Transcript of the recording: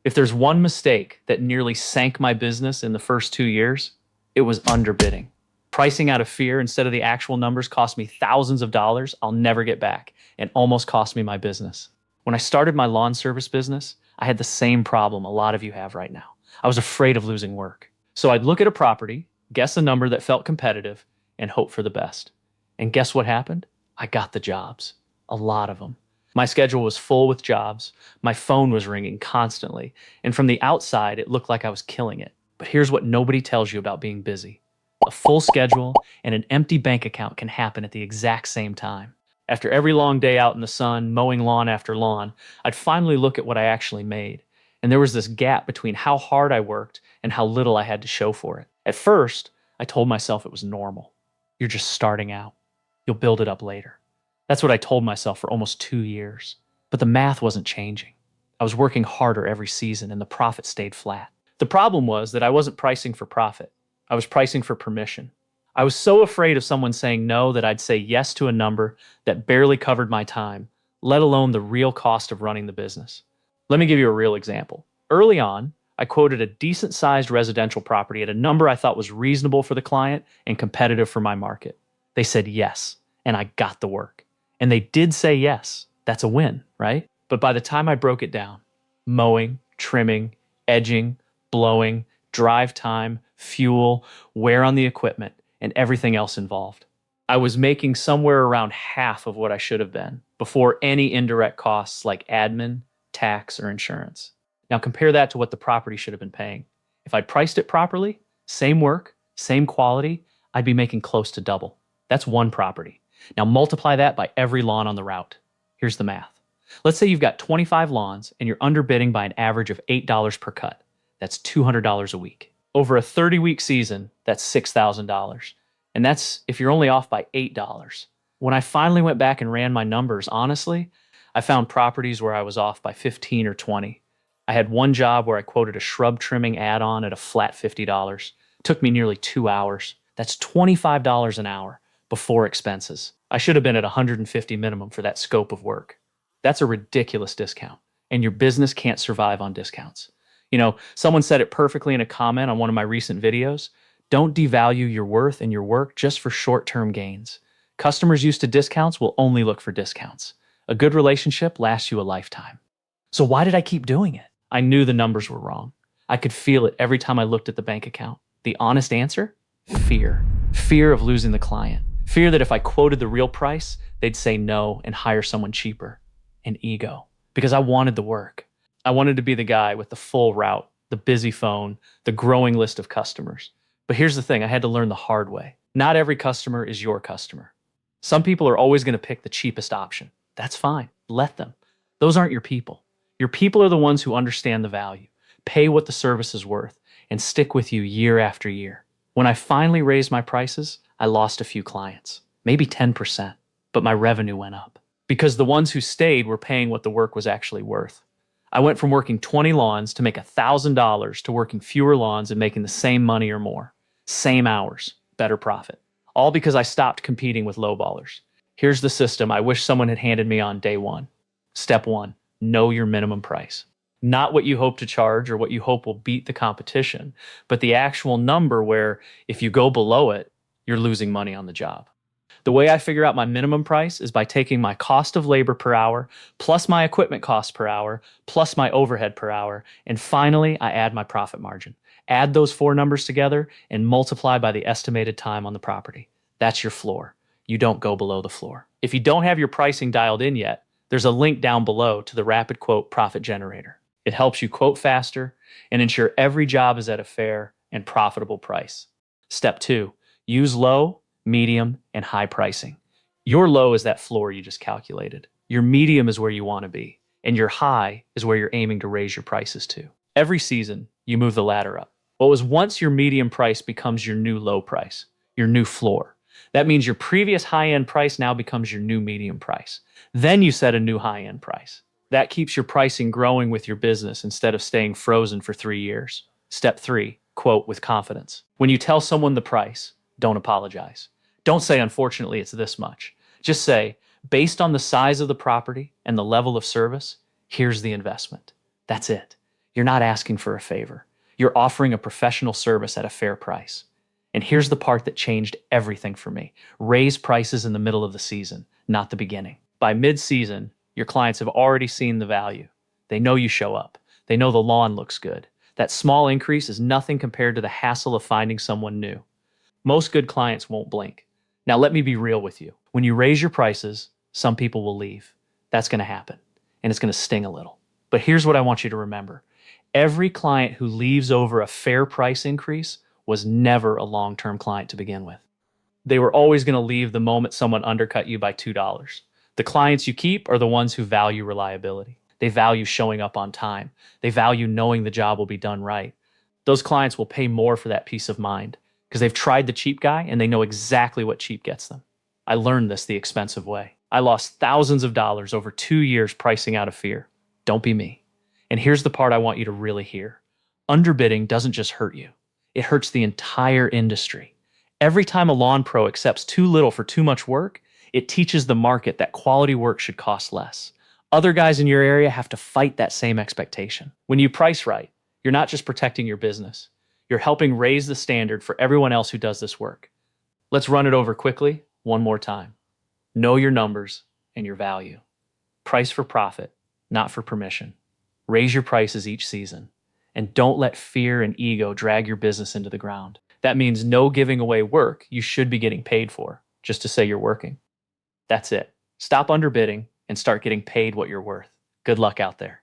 If there's one mistake that nearly sank my business in the first 2 years, it was underbidding. Pricing out of fear instead of the actual numbers cost me thousands of dollars I'll never get back and almost cost me my business. When I started my lawn service business, I had the same problem a lot of you have right now. I was afraid of losing work. So I'd look at a property, guess a number that felt competitive, and hope for the best. And guess what happened? I got the jobs. A lot of them. My schedule was full with jobs. My phone was ringing constantly. And from the outside, it looked like I was killing it. But here's what nobody tells you about being busy. A full schedule and an empty bank account can happen at the exact same time. After every long day out in the sun, mowing lawn after lawn, I'd finally look at what I actually made. And there was this gap between how hard I worked and how little I had to show for it. At first, I told myself it was normal. You're just starting out. You'll build it up later. That's what I told myself for almost 2 years. But the math wasn't changing. I was working harder every season and the profit stayed flat. The problem was that I wasn't pricing for profit. I was pricing for permission. I was so afraid of someone saying no that I'd say yes to a number that barely covered my time, let alone the real cost of running the business. Let me give you a real example. Early on, I quoted a decent-sized residential property at a number I thought was reasonable for the client and competitive for my market. They said yes, and I got the work. And they did say yes. That's a win, right? But by the time I broke it down, mowing, trimming, edging, blowing, drive time, fuel, wear on the equipment, and everything else involved, I was making somewhere around half of what I should have been before any indirect costs like admin, tax, or insurance. Now compare that to what the property should have been paying. If I'd priced it properly, same work, same quality, I'd be making close to double. That's one property. Now multiply that by every lawn on the route. Here's the math. Let's say you've got 25 lawns and you're underbidding by an average of $8 per cut. That's $200 a week. Over a 30-week season, that's $6,000. And that's if you're only off by $8. When I finally went back and ran my numbers, honestly, I found properties where I was off by 15 or 20. I had one job where I quoted a shrub trimming add-on at a flat $50. It took me nearly 2 hours. That's $25 an hour before expenses. I should have been at $150 minimum for that scope of work. That's a ridiculous discount, and your business can't survive on discounts. You know, someone said it perfectly in a comment on one of my recent videos. Don't devalue your worth and your work just for short-term gains. Customers used to discounts will only look for discounts. A good relationship lasts you a lifetime. So why did I keep doing it? I knew the numbers were wrong. I could feel it every time I looked at the bank account. The honest answer? Fear. Fear of losing the client. Fear that if I quoted the real price, they'd say no and hire someone cheaper. And ego. Because I wanted the work. I wanted to be the guy with the full route, the busy phone, the growing list of customers. But here's the thing, I had to learn the hard way. Not every customer is your customer. Some people are always going to pick the cheapest option. That's fine. Let them. Those aren't your people. Your people are the ones who understand the value, pay what the service is worth, and stick with you year after year. When I finally raised my prices, I lost a few clients, maybe 10%, but my revenue went up. Because the ones who stayed were paying what the work was actually worth. I went from working 20 lawns to make $1,000 to working fewer lawns and making the same money or more. Same hours, better profit. All because I stopped competing with lowballers. Here's the system I wish someone had handed me on day one. Step 1, know your minimum price. Not what you hope to charge or what you hope will beat the competition, but the actual number where if you go below it, you're losing money on the job. The way I figure out my minimum price is by taking my cost of labor per hour, plus my equipment cost per hour, plus my overhead per hour, and finally, I add my profit margin. Add those 4 numbers together and multiply by the estimated time on the property. That's your floor. You don't go below the floor. If you don't have your pricing dialed in yet, there's a link down below to the Rapid Quote Profit Generator. It helps you quote faster and ensure every job is at a fair and profitable price. Step 2, use low, medium, and high pricing. Your low is that floor you just calculated. Your medium is where you want to be, and your high is where you're aiming to raise your prices to. Every season, you move the ladder up. What was once your medium price becomes your new low price, your new floor. That means your previous high-end price now becomes your new medium price. Then you set a new high-end price. That keeps your pricing growing with your business instead of staying frozen for 3 years. Step 3, quote with confidence. When you tell someone the price, don't apologize. Don't say, unfortunately, it's this much. Just say, based on the size of the property and the level of service, here's the investment. That's it. You're not asking for a favor. You're offering a professional service at a fair price. And here's the part that changed everything for me. Raise prices in the middle of the season, not the beginning. By mid-season, your clients have already seen the value. They know you show up. They know the lawn looks good. That small increase is nothing compared to the hassle of finding someone new. Most good clients won't blink. Now, let me be real with you. When you raise your prices, some people will leave. That's going to happen, and it's going to sting a little. But here's what I want you to remember. Every client who leaves over a fair price increase was never a long-term client to begin with. They were always going to leave the moment someone undercut you by $2. The clients you keep are the ones who value reliability. They value showing up on time. They value knowing the job will be done right. Those clients will pay more for that peace of mind because they've tried the cheap guy and they know exactly what cheap gets them. I learned this the expensive way. I lost thousands of dollars over 2 years pricing out of fear. Don't be me. And here's the part I want you to really hear. Underbidding doesn't just hurt you. It hurts the entire industry. Every time a lawn pro accepts too little for too much work, it teaches the market that quality work should cost less. Other guys in your area have to fight that same expectation. When you price right, you're not just protecting your business. You're helping raise the standard for everyone else who does this work. Let's run it over quickly one more time. Know your numbers and your value. Price for profit, not for permission. Raise your prices each season. And don't let fear and ego drag your business into the ground. That means no giving away work you should be getting paid for, just to say you're working. That's it. Stop underbidding and start getting paid what you're worth. Good luck out there.